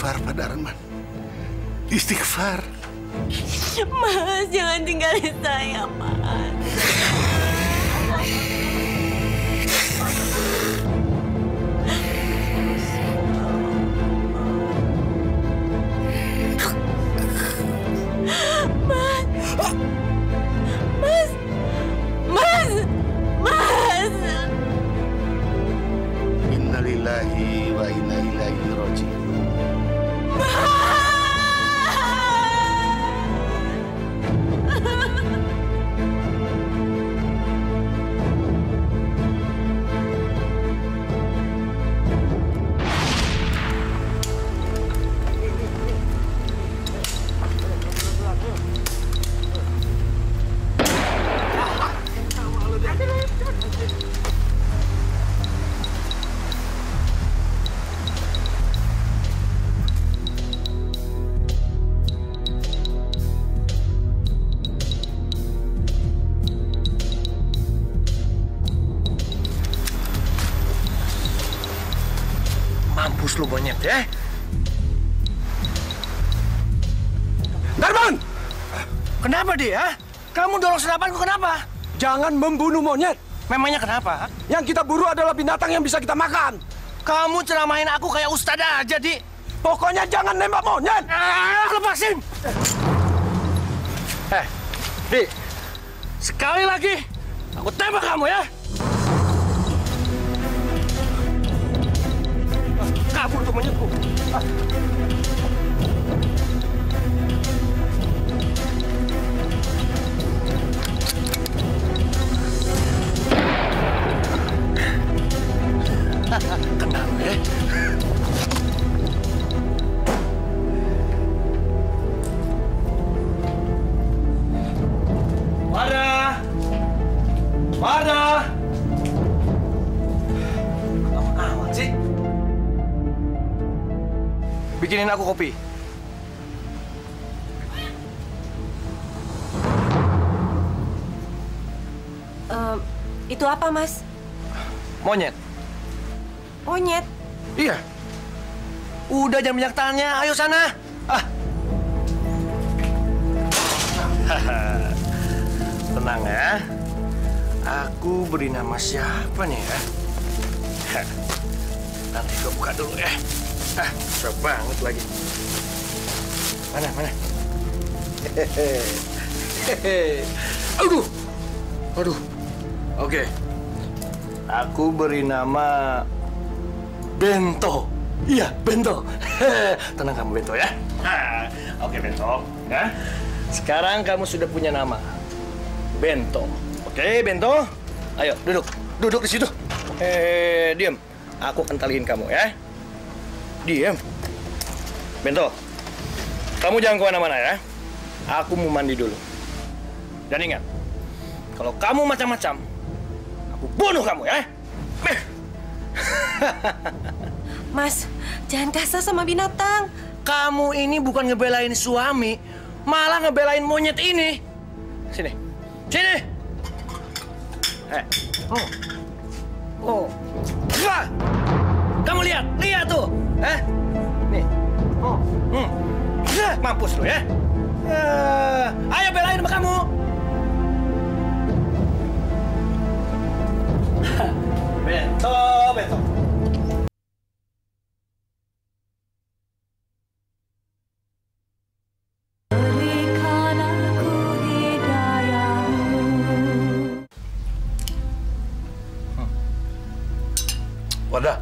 istighfar pada Arman. Istighfar. Mas, jangan tinggalin saya, Mas. Innalillahi wa inna ilaihi raji'un. Mampus lu monyet ya. Darman! Kenapa dia? Kamu dorong senapanku kenapa? Jangan membunuh monyet. Memangnya kenapa? Yang kita buru adalah binatang yang bisa kita makan. Kamu ceramahin aku kayak ustadz aja, Di. Pokoknya jangan nembak monyet. Lepasin! Di. Sekali lagi, aku tembak kamu ya. Kabur tuh monyetku. Kenapa ya? Wardah! Wardah! Lama amat sih. Bikinin aku kopi. Itu apa, Mas? Monyet. Monyet? Iya. Udah jangan banyak tanya, ayo sana. Tenang ya. Aku beri nama siapa nih ya? Nanti gue buka dulu ya. Susah banget lagi. Mana? Aduh. Oke. Aku beri nama Bento. Iya, Bento. Tenang kamu, Bento ya. Oke, Bento. Ya. Sekarang kamu sudah punya nama. Bento. Oke, Bento. Ayo, duduk. Duduk di situ. Diam. Aku akan taliin kamu ya. Diam. Bento. Kamu jangan kemana-mana ya. Aku mau mandi dulu. Dan ingat, kalau kamu macam-macam, aku bunuh kamu ya. Mas, jangan kasar sama binatang. Kamu ini bukan ngebelain suami, malah ngebelain monyet ini. Sini. Kamu lihat tuh. Nih. Mampus lu ya. Ayo belain sama kamu. Bento. Wardah,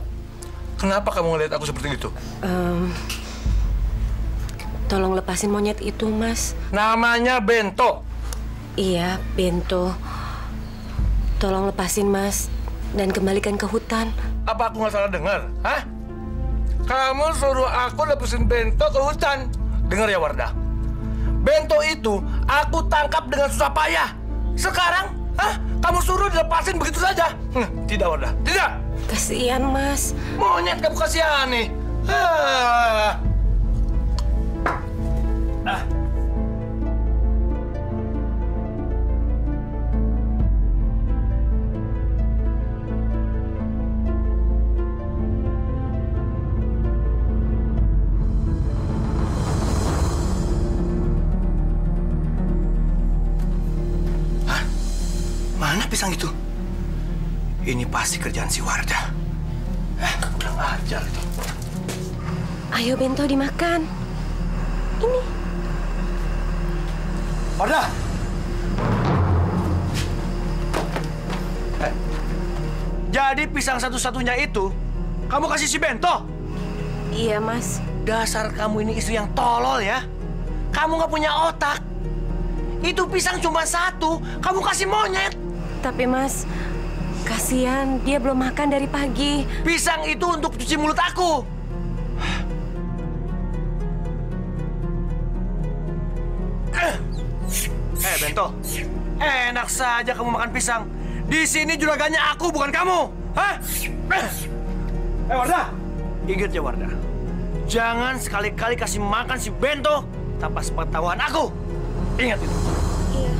kenapa kamu ngeliat aku seperti itu? Tolong lepasin monyet itu, Mas. Namanya Bento. Iya, Bento. Tolong lepasin, Mas. Dan kembalikan ke hutan. Apa aku nggak salah dengar? Hah? Kamu suruh aku lepasin Bento ke hutan. Dengar ya, Wardah. Bento itu aku tangkap dengan susah payah. Sekarang, kamu suruh dilepasin begitu saja? Tidak, Wardah. Tidak. Kasihan, Mas. Monyet kamu kasihani. pisang itu? Ini pasti kerjaan si Wardah. Kurang ajar itu. Ayo bento dimakan. Ini. Wardah! Jadi pisang satu-satunya itu kamu kasih si Bento? Iya, Mas. Dasar kamu ini istri yang tolol ya. Kamu nggak punya otak. Itu pisang cuma satu, kamu kasih monyet. Tapi Mas, kasihan dia belum makan dari pagi. Pisang itu untuk cuci mulut aku. Bento, enak saja kamu makan pisang. Di sini juragannya aku, bukan kamu. Hah? Wardah, ingat ya Wardah. Jangan sekali-kali kasih makan si Bento tanpa sepengetahuan aku. Ingat itu. Iya.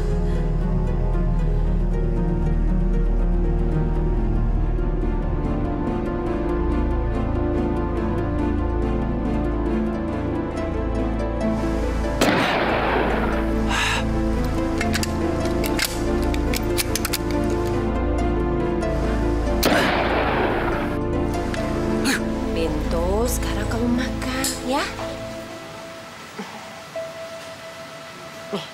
Bento, sekarang kamu makan, ya? Nih.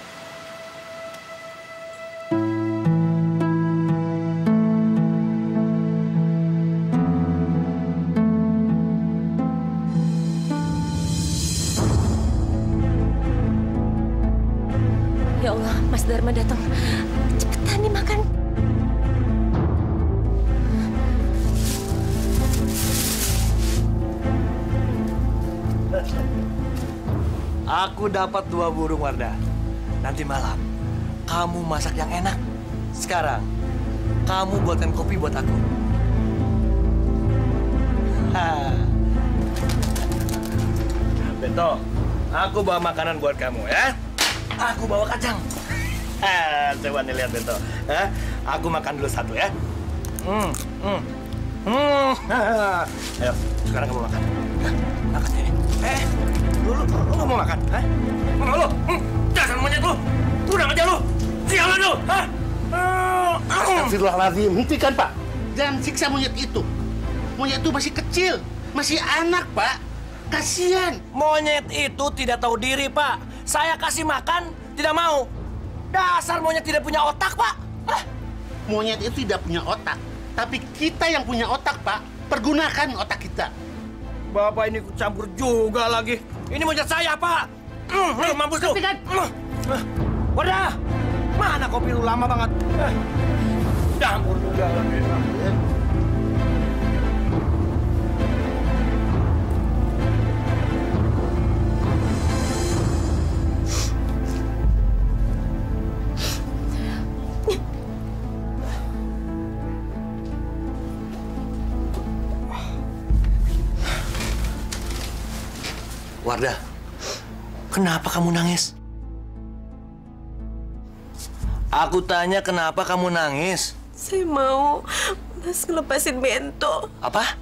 Ya Allah, Mas Dharma datang. Cepetan dimakan. Aku dapat 2 burung Wardah. Nanti malam, kamu masak yang enak. Sekarang, kamu buatkan kopi buat aku. Bento, aku bawa makanan buat kamu ya. Aku bawa kacang. Coba nih lihat Bento. Aku makan dulu satu ya. Ayo, sekarang kamu makan. Makan ini. Lu nggak mau makan? Mau lu? Dasar monyet lu! Udah aja lu! Sialan lu! Astagfirullahaladzim, hentikan Pak. Jangan siksa monyet itu. Monyet itu masih kecil, masih anak Pak. Kasihan. Monyet itu tidak tahu diri Pak. Saya kasih makan, tidak mau. Dasar monyet tidak punya otak Pak. Monyet itu tidak punya otak. Tapi kita yang punya otak Pak. Pergunakan otak kita. Bapak ini campur juga lagi. Ini monyet saya, Pak. Mampus lu. Kan? Wadah, mana kopi lu lama banget. Campur juga lagi. Wardah, kenapa kamu nangis? Aku tanya kenapa kamu nangis? Saya mau Mas ngelepasin Bento. Apa?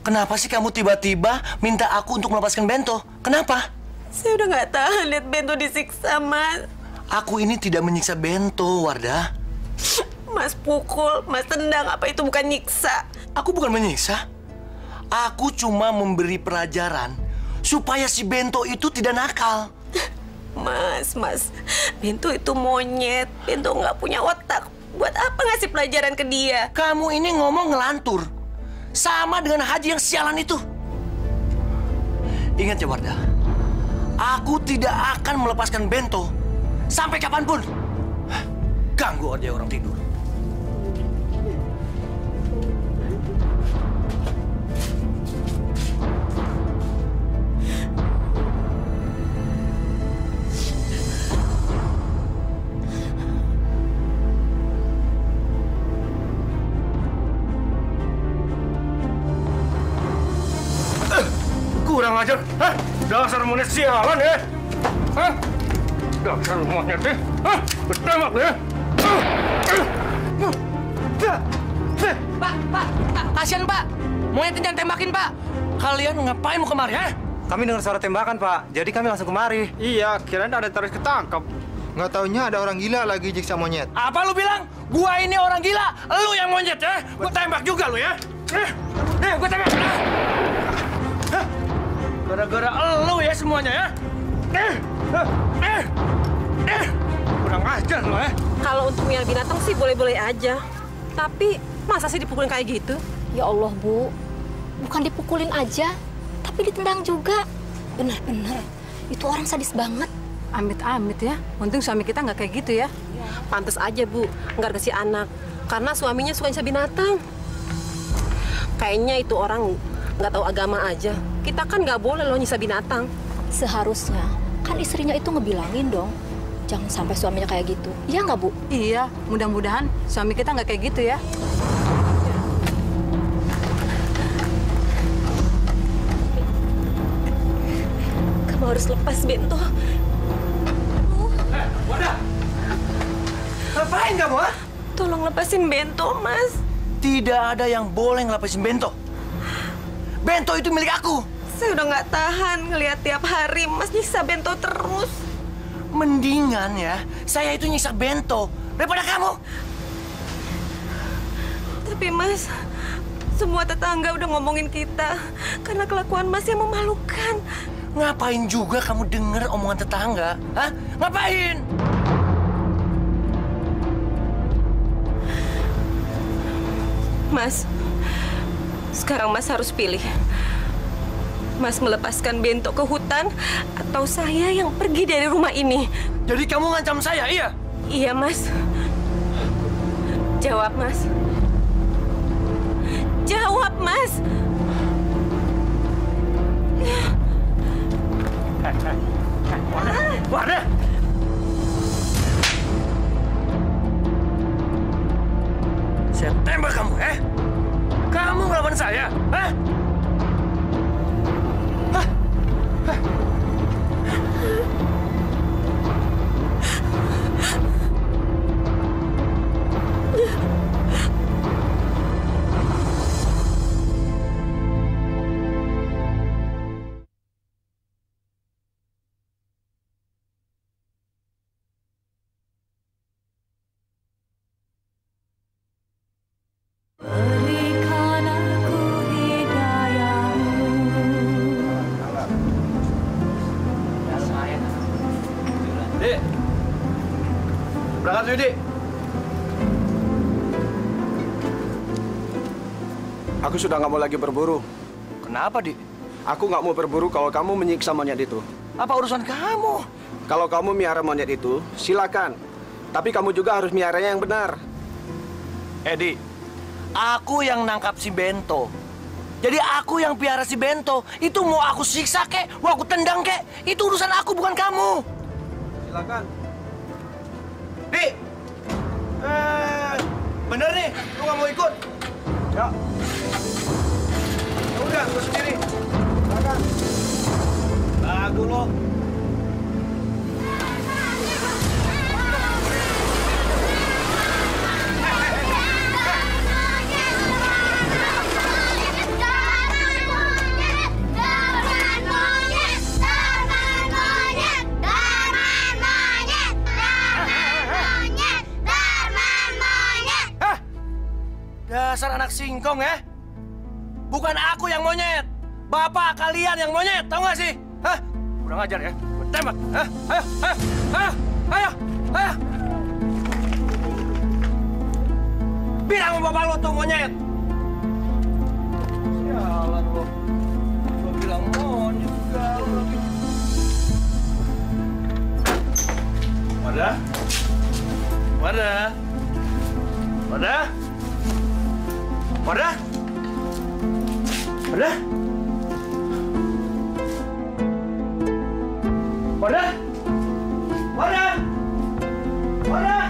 Kenapa sih kamu tiba-tiba minta aku untuk melepaskan Bento? Kenapa? Saya udah nggak tahan lihat Bento disiksa, Mas. Aku ini tidak menyiksa Bento, Wardah. Mas pukul, Mas tendang, apa itu bukan nyiksa? Aku bukan menyiksa. Aku cuma memberi pelajaran supaya si Bento itu tidak nakal. Mas, Bento itu monyet. Bento nggak punya otak. Buat apa ngasih pelajaran ke dia? Kamu ini ngomong ngelantur. Sama dengan Haji yang sialan itu. Ingat ya Wardah, aku tidak akan melepaskan Bento sampai kapanpun. Ganggu aja orang tidur. Kurang ajar, dasar monyet sialan ya, dasar monyet ya, bertembak ya. Pak, kasihan Pak, monyetnya jangan tembakin Pak. Kalian ngapain mau kemari, Kami dengar suara tembakan, Pak. Jadi kami langsung kemari. Iya, kirain ada terus ketangkap. Nggak taunya ada orang gila lagi nyiksa monyet. Apa lu bilang? Gua ini orang gila, lu yang monyet ya? Gua tembak juga lu ya? Gua tembak. Gara-gara lu ya semuanya ya? Kurang ajar lu ya? Kalau untuk miara binatang sih boleh-boleh aja. Tapi masa sih dipukulin kayak gitu? Ya Allah, Bu. Bukan dipukulin aja, tapi ditendang juga. Benar-benar, itu orang sadis banget. Amit-amit ya. Untung suami kita nggak kayak gitu ya. Pantes aja, Bu. Nggak kasih anak. Karena suaminya suka nyiksa binatang. Kayaknya itu orang nggak tahu agama aja. Kita kan nggak boleh loh nyiksa binatang. Seharusnya, kan istrinya itu ngebilangin dong. Jangan sampai suaminya kayak gitu. Iya nggak, Bu? Iya, mudah-mudahan suami kita nggak kayak gitu ya. Kamu harus lepas, Bento. Wadah! Ngapain kamu, ha? Tolong lepasin Bento, Mas. Tidak ada yang boleh ngelepasin Bento. Bento itu milik aku. Saya udah nggak tahan ngelihat tiap hari Mas nyiksa Bento terus. Mendingan ya, saya itu nyiksa Bento daripada kamu. Tapi Mas, semua tetangga udah ngomongin kita karena kelakuan Mas yang memalukan. Ngapain juga kamu denger omongan tetangga? Hah? Ngapain? Mas, sekarang Mas harus pilih. Mas melepaskan Bento ke hutan atau saya yang pergi dari rumah ini. Jadi kamu ngancam saya, iya? Iya, Mas. Jawab, Mas. Jawab, Mas. Wadah! Saya tembak kamu, Kamu ngelawan saya, Dik, berangkat yuk, Dik. Aku sudah nggak mau lagi berburu. Kenapa, Dik? Aku nggak mau berburu kalau kamu menyiksa monyet itu. Apa urusan kamu? Kalau kamu miara monyet itu, silakan. Tapi kamu juga harus miaranya yang benar. Dik, aku yang nangkap si Bento. Jadi aku yang piara si Bento. Itu mau aku siksa kek, mau aku tendang kek, itu urusan aku, bukan kamu. Silakan. Dik, bener nih, lu nggak mau ikut? Ya. Ya udah, gue sendiri. Silakan. Lagu lo. Dasar anak singkong ya. Bukan aku yang monyet. Bapak kalian yang monyet, tahu nggak sih? Hah? Kurang ajar ya. Gua tembak. Hah? Ayo, ayo, ayo, ayo, ayo. Bilang sama bapak lo tuh monyet. Sialan lo. Gua bilang monyet segala lagi. Wadah? Wadah? Wadah? Wadah? Wadah? Wadah? Wadah? Wadah?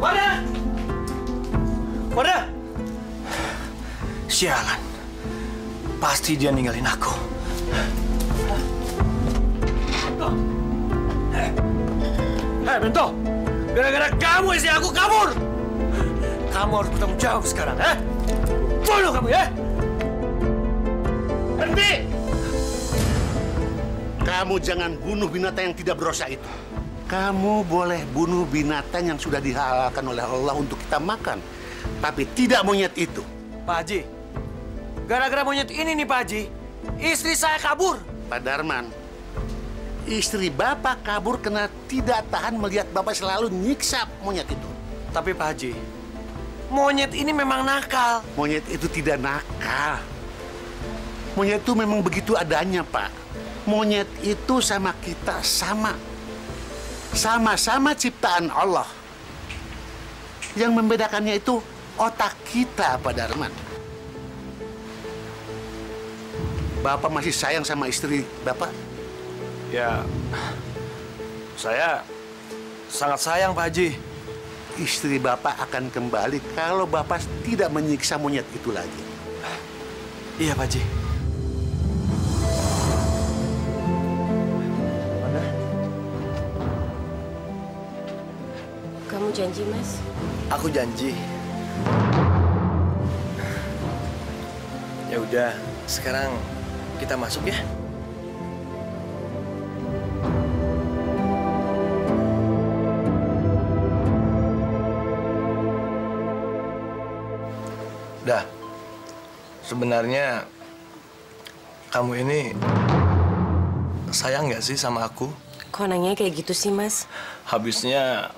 Wadah? Wadah? Sialan. Pasti dia ninggalin aku. Hei, Bento! Gara-gara kamu istri aku kabur! Kamu harus bertanggung jawab sekarang, Bunuh kamu, ya! Berhenti! Kamu jangan bunuh binatang yang tidak berdosa itu. Kamu boleh bunuh binatang yang sudah dihalalkan oleh Allah untuk kita makan. Tapi tidak monyet itu. Pak Haji, gara-gara monyet ini nih Pak Haji, istri saya kabur. Pak Darman, istri Bapak kabur karena tidak tahan melihat Bapak selalu nyiksa monyet itu. Tapi Pak Haji, monyet ini memang nakal. Monyet itu tidak nakal. Monyet itu memang begitu adanya, Pak. Monyet itu sama kita sama. Sama-sama ciptaan Allah. Yang membedakannya itu otak kita, Pak Darman. Bapak masih sayang sama istri Bapak? Ya, saya sangat sayang Pak Haji. Istri Bapak akan kembali kalau Bapak tidak menyiksa monyet itu lagi. Iya Pak Haji. Kamu janji, Mas? Aku janji. Ya udah, sekarang kita masuk ya. Dah, sebenarnya kamu ini sayang nggak sih sama aku? Kok nanya kayak gitu sih, Mas? Habisnya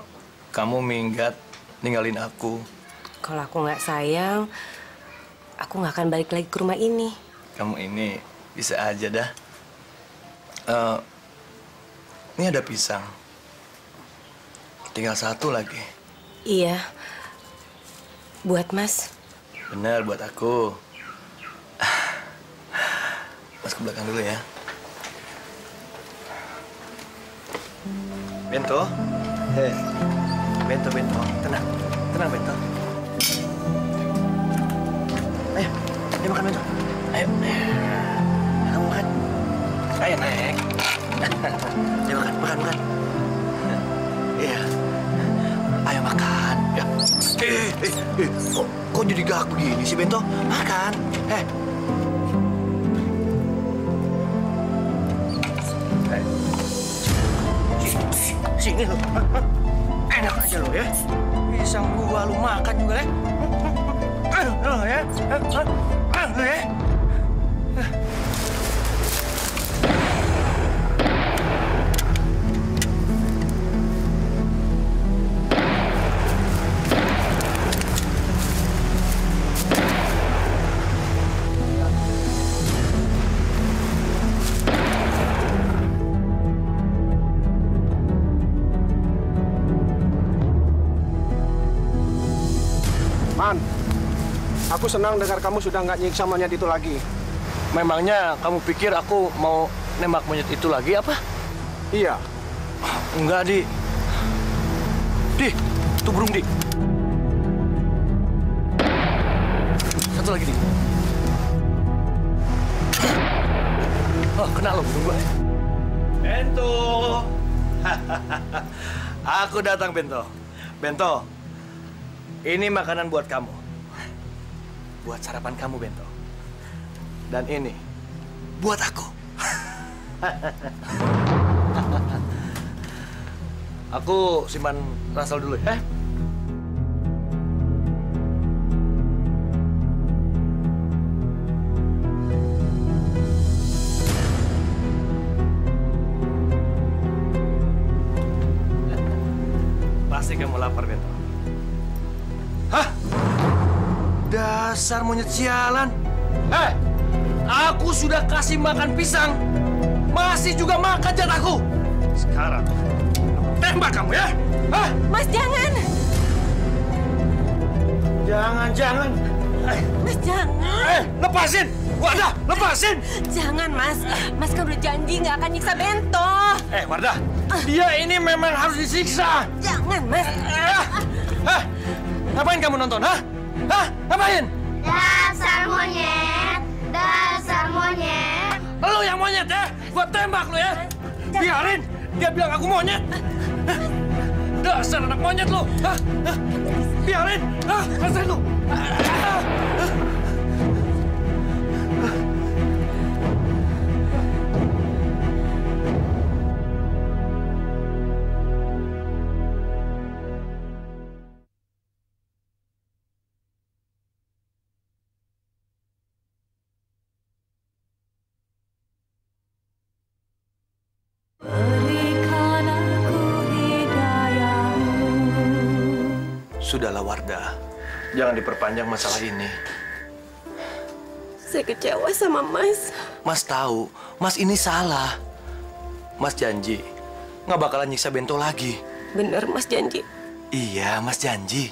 kamu minggat ninggalin aku. Kalau aku nggak sayang, aku nggak akan balik lagi ke rumah ini. Kamu ini bisa aja dah. Ini ada pisang. Tinggal satu lagi. Iya. Buat Mas. Benar, buat aku. Mas ke belakang dulu ya. Bento. Hei. Bento. Tenang. Tenang, Bento. Ayo makan, Bento. Ayo. Kamu makan. Ayo, naik. Ayo makan. Iya. Ayo makan. Ya. Kok jadi gak begini sih, Bento? Makan. Sini lo. Enak aja lo ya. Pisang gua lu makan juga ya. Lo ya. Lo ya. Man, aku senang dengar kamu sudah nggak nyiksa monyet itu lagi. Memangnya kamu pikir aku mau nembak monyet itu lagi apa? Iya. Enggak, Di. Di, itu burung, Di. Satu lagi, Di. Oh, kena lo burung gue. Bento. Aku datang, Bento. Bento, ini makanan buat kamu. Buat sarapan kamu, Bento. Dan ini buat aku. Aku simpan ransel dulu ya. Pasti kamu lapar, Bento. Hah? Dasar monyet sialan. Aku sudah kasih makan pisang. Masih juga makan jatahku. Sekarang, tembak kamu ya. Hah? Mas, jangan. Jangan. Mas, jangan. Lepasin. Wardah, lepasin. Jangan, Mas. Mas kan udah janji nggak akan nyiksa Bento. Wardah, dia ini memang harus disiksa. Jangan, Mas. Ngapain kamu nonton, hah? Ngapain? Dasar monyet! Dasar monyet! Lu yang monyet ya? Gua tembak lu ya? Biarin! Dia bilang aku monyet! Dasar anak monyet lu! Biarin! Rasain lu! Sudahlah Wardah, jangan diperpanjang masalah ini. Saya kecewa sama Mas. Mas tahu, Mas ini salah. Mas janji, nggak bakalan nyiksa Bento lagi. Bener Mas janji. Iya, Mas janji.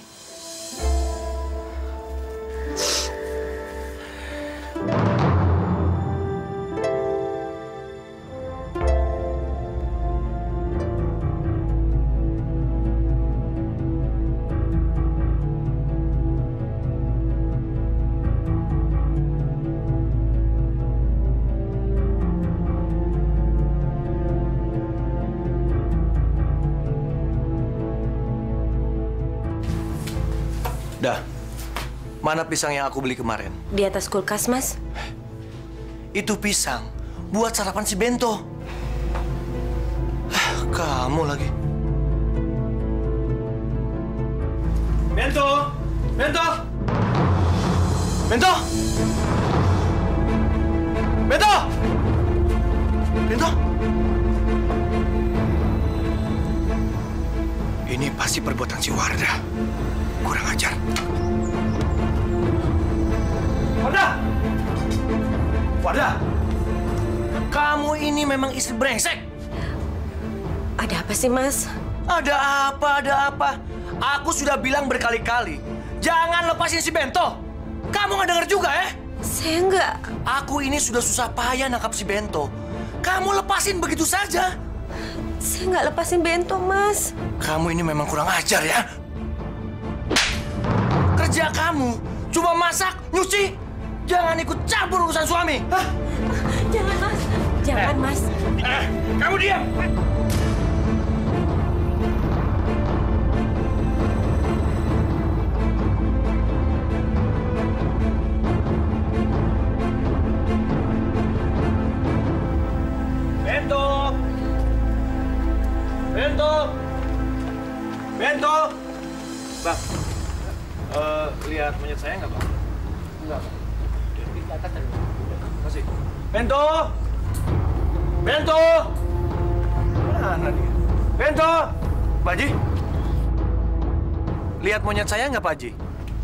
Dah, mana pisang yang aku beli kemarin? Di atas kulkas, Mas. Itu pisang buat sarapan si Bento. Kamu lagi. Bento! Bento! Bento! Bento! Bento! Ini pasti perbuatan si Wardah. Kurang ajar. Wardah! Wardah! Kamu ini memang istri brengsek. Ada apa sih, Mas? Ada apa, ada apa? Aku sudah bilang berkali-kali, jangan lepasin si Bento. Kamu nggak dengar juga, ya? Saya nggak. Aku ini sudah susah payah nangkap si Bento. Kamu lepasin begitu saja. Saya nggak lepasin Bento, Mas. Kamu ini memang kurang ajar, ya? Kerja kamu cuma masak, nyuci. Jangan ikut campur urusan suami. Hah? Jangan, Mas. Jangan, Mas. Kamu diam. Bento. Bento. Bento. Bang. Lihat monyet saya nggak, Bang? Enggak, Bang. Di atas tadi. Masih. Bento! Bento! Mana dia? Bento! Pak Haji? Lihat monyet saya nggak, Pak Haji?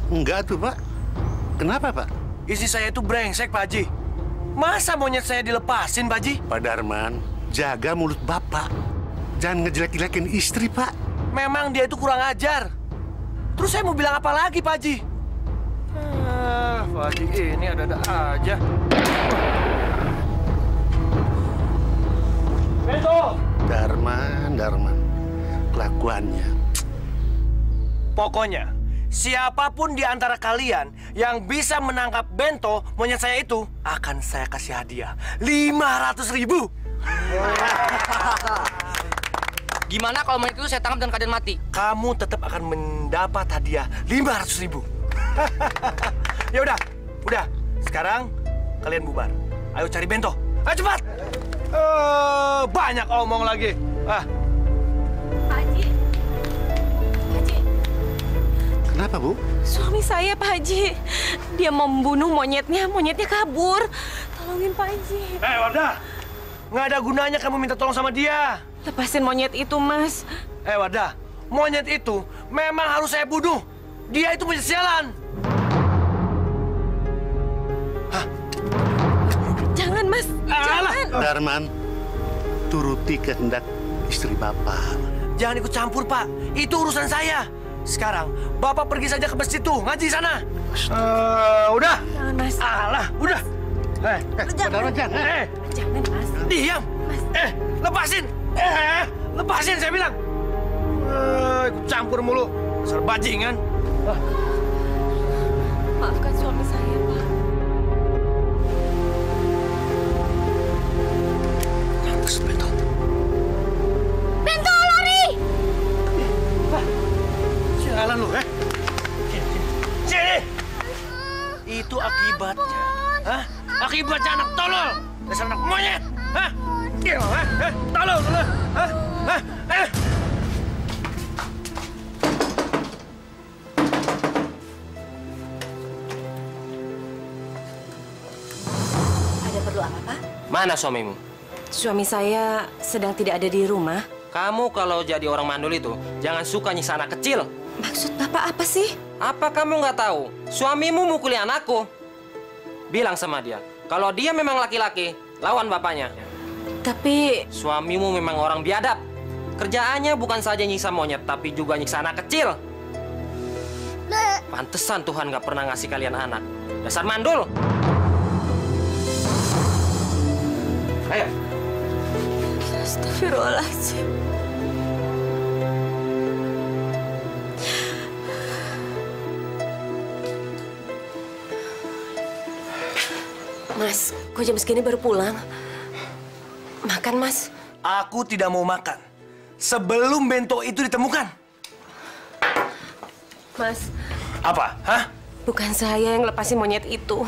Enggak tuh, Pak. Kenapa, Pak? Istri saya itu brengsek, Pak Haji. Masa monyet saya dilepasin, Pak Haji? Pak Darman, jaga mulut Bapak. Jangan ngejelek-jelekin istri, Pak. Memang dia itu kurang ajar. Terus saya mau bilang apa lagi, Pak Haji? Pak Haji ini ada-ada aja. Bento! Darman. Kelakuannya. Pokoknya, siapapun di antara kalian yang bisa menangkap Bento, monyet saya itu, akan saya kasih hadiah 500.000. Gimana kalau monyet itu saya tangkap dan keadaan mati? Kamu tetap akan mendapat hadiah 500.000. Ya udah. Sekarang kalian bubar. Ayo cari Bento. Ayo cepat. Banyak omong lagi. Pak Haji. Kenapa, Bu? Suami saya, Pak Haji. Dia mau membunuh monyetnya. Monyetnya kabur. Tolongin, Pak Haji. Wardah. Nggak ada gunanya kamu minta tolong sama dia. Lepasin monyet itu, Mas. Wardah. Monyet itu memang harus saya bunuh. Dia itu punya sialan. Jangan, Mas. Jangan. Darman, turuti kehendak istri Bapak. Jangan ikut campur, Pak. Itu urusan saya. Sekarang, Bapak pergi saja ke masjid tuh, ngaji sana. Udah. Jangan, Mas. Udah. Jangan. Jangan, Mas. Diam. Mas. Lepasin. Lepasin, saya bilang. Ikut campur mulu. Dasar bajingan. Maafkan suami saya, Pak. Mampus, Bento. Bento, lari! Sialan lu, Sini! Itu akibatnya. Hah? Akibatnya anak tolol. Dasar anak monyet. Hah? Tolol. Hah? Ada perlu apa, Pak? Mana suamimu? Suami saya sedang tidak ada di rumah. Kamu kalau jadi orang mandul itu, jangan suka nyiksa anak kecil. Maksud Bapak apa sih? Apa kamu nggak tahu? Suamimu mukuli anakku. Bilang sama dia, kalau dia memang laki-laki, lawan bapaknya. Tapi... Suamimu memang orang biadab. Kerjaannya bukan saja nyiksa monyet, tapi juga nyiksa anak kecil. Pantesan Tuhan nggak pernah ngasih kalian anak. Dasar mandul. Ayo. Astagfirullahaladzim. Mas, kok jam segini baru pulang? Makan, Mas. Aku tidak mau makan sebelum bento itu ditemukan. Mas. Apa? Hah? Bukan saya yang lepasin monyet itu.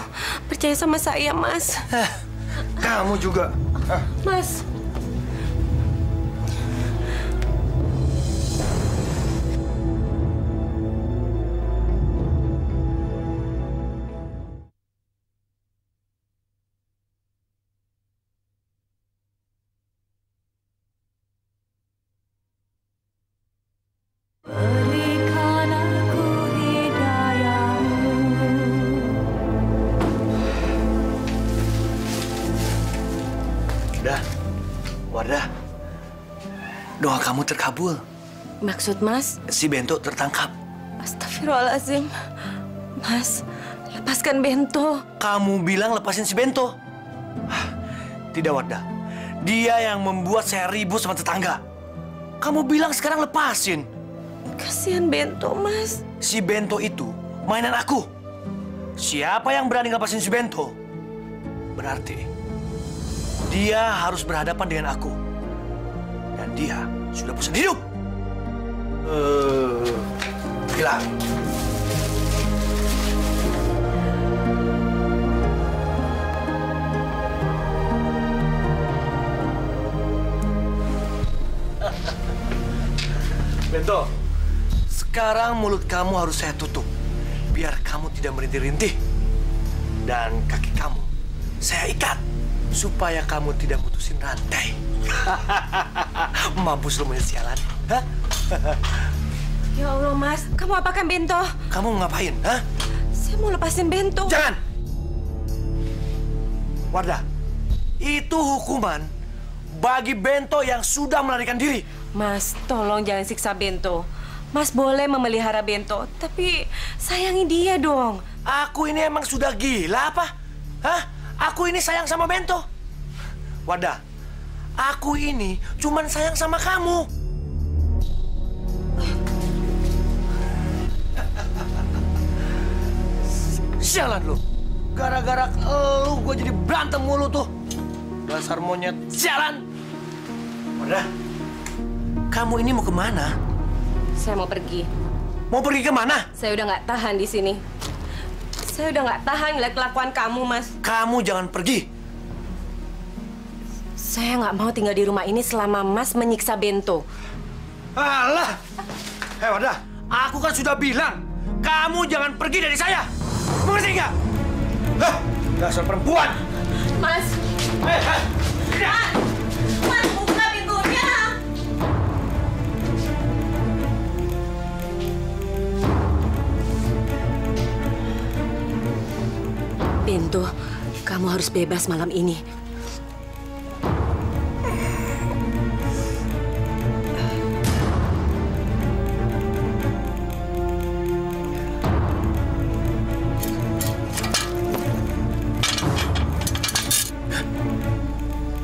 Percaya sama saya, Mas. Kamu juga. Hah? Mas. Wardah, doa kamu terkabul. Maksud Mas? Si Bento tertangkap. Astagfirullahaladzim. Mas, lepaskan Bento. Kamu bilang lepasin si Bento. Tidak, Wardah. Dia yang membuat saya ribut sama tetangga. Kamu bilang sekarang lepasin. Kasihan Bento, Mas. Si Bento itu mainan aku. Siapa yang berani lepasin si Bento? Berarti dia harus berhadapan dengan aku. Dan dia sudah bosan hidup. Gila. Bento, sekarang mulut kamu harus saya tutup. Biar kamu tidak merintih-rintih. Dan kaki kamu saya ikat. Supaya kamu tidak putusin rantai. Mampus lu sialan. Hah? Ya Allah, Mas. Kamu apakan Bento? Kamu ngapain? Hah? Saya mau lepasin Bento. Jangan! Wardah, itu hukuman bagi Bento yang sudah melarikan diri. Mas, tolong jangan siksa Bento. Mas boleh memelihara Bento, tapi sayangi dia dong. Aku ini emang sudah gila apa? Hah? Aku ini sayang sama Bento. Wardah, aku ini cuman sayang sama kamu. Sialan lu. Gara-gara lu gue jadi berantem mulu tuh. Dasar monyet sialan. Wardah, kamu ini mau kemana? Saya mau pergi. Mau pergi kemana? Saya udah nggak tahan di sini. Saya udah nggak tahan ngeliat kelakuan kamu, Mas. Kamu jangan pergi. Saya nggak mau tinggal di rumah ini selama Mas menyiksa Bento. Alah! Hei Wardah, aku kan sudah bilang, kamu jangan pergi dari saya. Mengerti nggak? Hah? Dasar perempuan! Mas! Hei! Mas, buka pintunya! Bento, kamu harus bebas malam ini.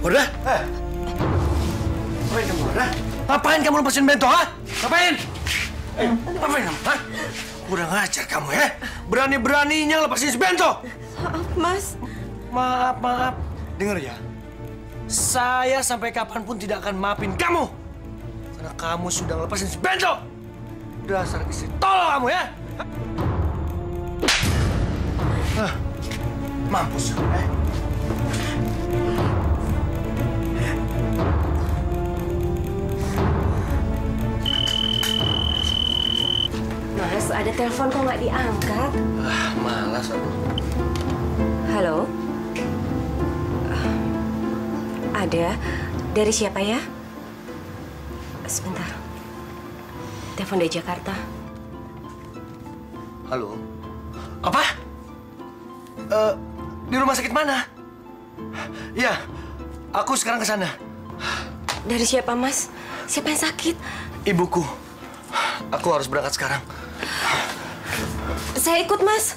Wardah? Ngapain kamu, Wardah? Ngapain kamu lepasin Bento, ha? Ngapain? Ngapain kamu, ha? Kurang ajar kamu, ya? Berani-beraninya lepasin si Bento! Maaf, Mas. Maaf. Dengar ya. Saya sampai kapanpun tidak akan maafin kamu. Karena kamu sudah lepasin si Bento. Dasar istri tolol kamu, ya? Mampus, Mas, ada telepon kok nggak diangkat? Malas aku. Halo? Ada. Dari siapa ya? Sebentar. Telepon dari Jakarta. Halo? Apa? Di rumah sakit mana? Iya, aku sekarang ke sana. Dari siapa, Mas? Siapa yang sakit? Ibuku. Aku harus berangkat sekarang. Saya ikut, Mas.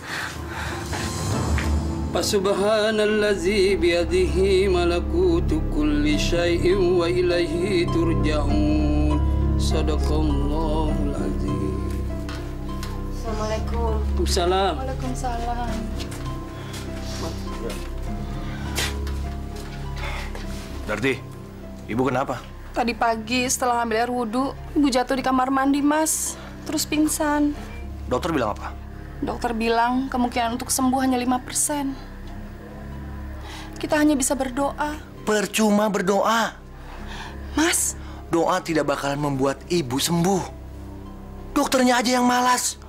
Subhanallazi biyadihi malakutu kulli syai'in wa ilaihi turja'un. Sadaqallahul azim. Assalamualaikum. Waalaikumsalam. Waalaikumsalam. Darti, ibu kenapa? Tadi pagi setelah ambil air wudhu, ibu jatuh di kamar mandi, Mas. Terus pingsan. Dokter bilang apa? Dokter bilang kemungkinan untuk sembuh hanya 5%. Kita hanya bisa berdoa. Percuma berdoa. Mas, doa tidak bakalan membuat ibu sembuh. Dokternya aja yang malas.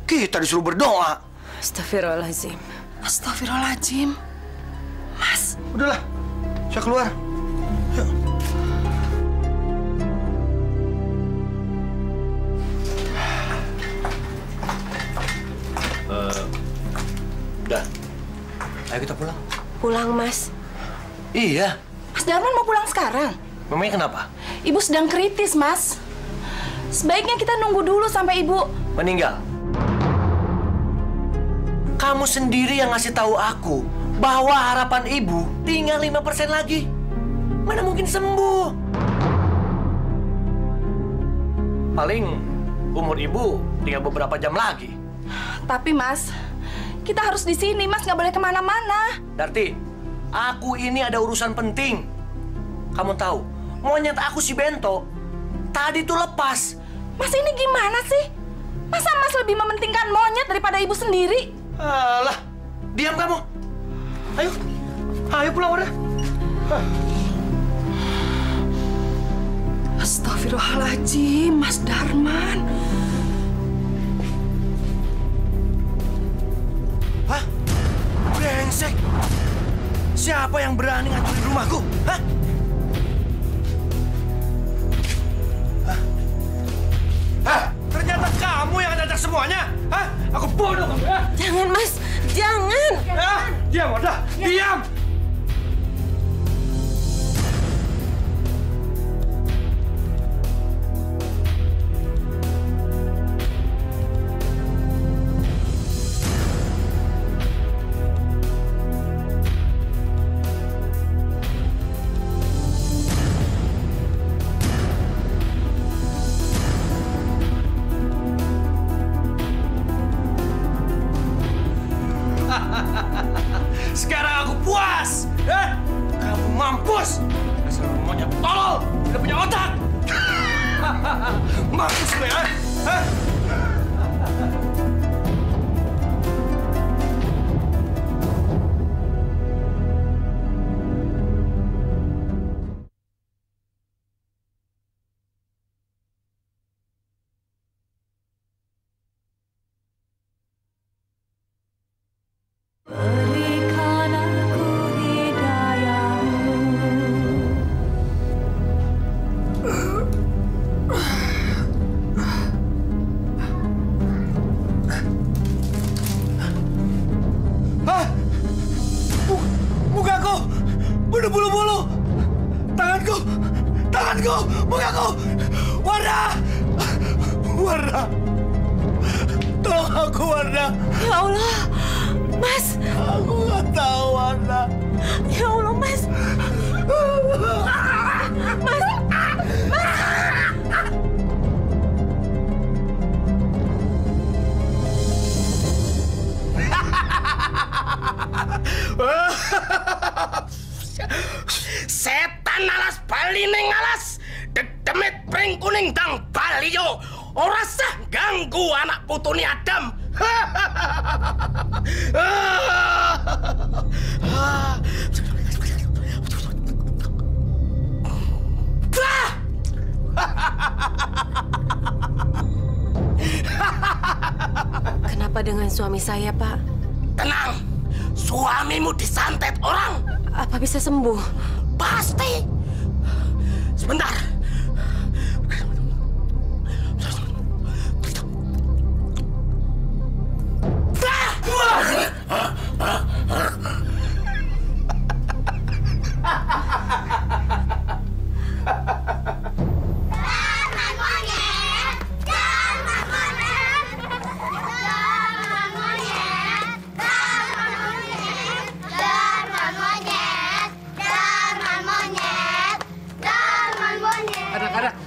Kita disuruh berdoa. Astagfirullahaladzim. Astagfirullahaladzim. Mas. Udahlah, saya keluar. Yuk. Udah. Ayo kita pulang. Pulang, Mas. Iya. Mas Darman mau pulang sekarang? Memangnya kenapa? Ibu sedang kritis, Mas. Sebaiknya kita nunggu dulu sampai ibu meninggal. Kamu sendiri yang ngasih tahu aku bahwa harapan ibu tinggal 5% lagi. Mana mungkin sembuh? Paling umur ibu tinggal beberapa jam lagi. Tapi, Mas, kita harus di sini, Mas. Nggak boleh kemana-mana. Darti, aku ini ada urusan penting. Kamu tahu, monyet aku si Bento tadi tuh lepas. Mas, ini gimana sih? Masa Mas lebih mementingkan monyet daripada ibu sendiri? Alah, diam kamu. Ayo, ayo pulang udah. Astagfirullahaladzim, Mas Darman. Hah? Brengsek. Siapa yang berani ngancurin rumahku? Hah? Hah? Ternyata kamu yang ngajak semuanya? Hah? Aku bodoh kamu ya? Jangan, Mas. Jangan. Diam, udah. Diam. Sekarang aku puas. Kamu mampus. Dasar monyet tolol, tidak punya otak. Mampus lu ya. Berbulu-bulu, tanganku, mukaku, Wardah, tolong aku, Wardah. Ya Allah, Mas. Aku nggak tahu, Wardah. Ya Allah, Mas. Mas. Setan alas bali ning alas, dedemit pring kuning dang baliyo, ora sah ganggu anak putune Adam. Kenapa dengan suami saya, Pak? Tenang, suamimu disantet orang. Apa bisa sembuh? Pasti. Sebentar.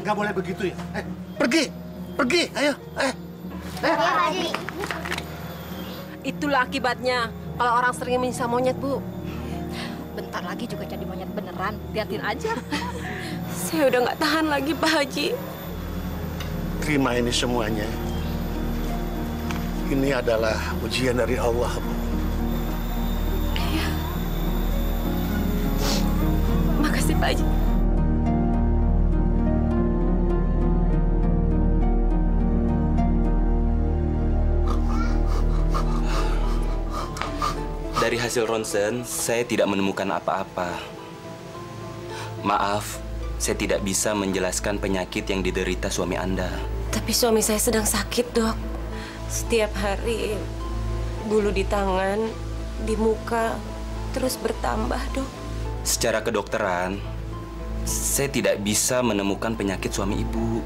Nggak boleh begitu ya. Pergi, ayo. Iya, Pak Haji. Itulah akibatnya kalau orang sering menyiksa monyet, Bu. Bentar lagi juga jadi monyet beneran. Liatin aja. Saya udah nggak tahan lagi, Pak Haji. Terima ini semuanya. Ini adalah ujian dari Allah, Bu. Iya. Makasih, Pak Haji. Dari hasil ronsen, saya tidak menemukan apa-apa. Maaf, saya tidak bisa menjelaskan penyakit yang diderita suami Anda. Tapi suami saya sedang sakit, Dok. Setiap hari bulu di tangan, di muka terus bertambah, Dok. Secara kedokteran, saya tidak bisa menemukan penyakit suami ibu.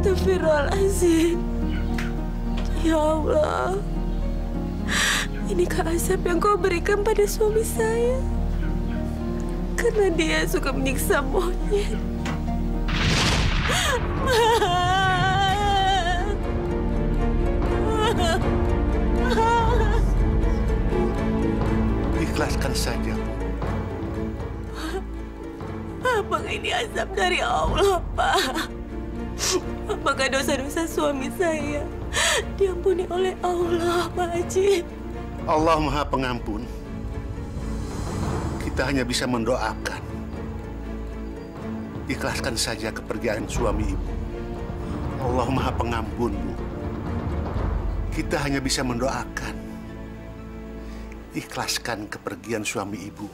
Astagfirullahaladzim. Ya Allah, inikah azab yang kau berikan pada suami saya? Karena dia suka menyiksa monyet. Ikhlaskan saja, Bu. Apakah ini azab dari Allah, Pak? Apakah dosa-dosa suami saya diampuni oleh Allah, Pak Haji? Allah Maha Pengampun. Kita hanya bisa mendoakan. Ikhlaskan saja kepergian suami ibu. Allah Maha Pengampun, Bu. Kita hanya bisa mendoakan. Ikhlaskan kepergian suami ibu.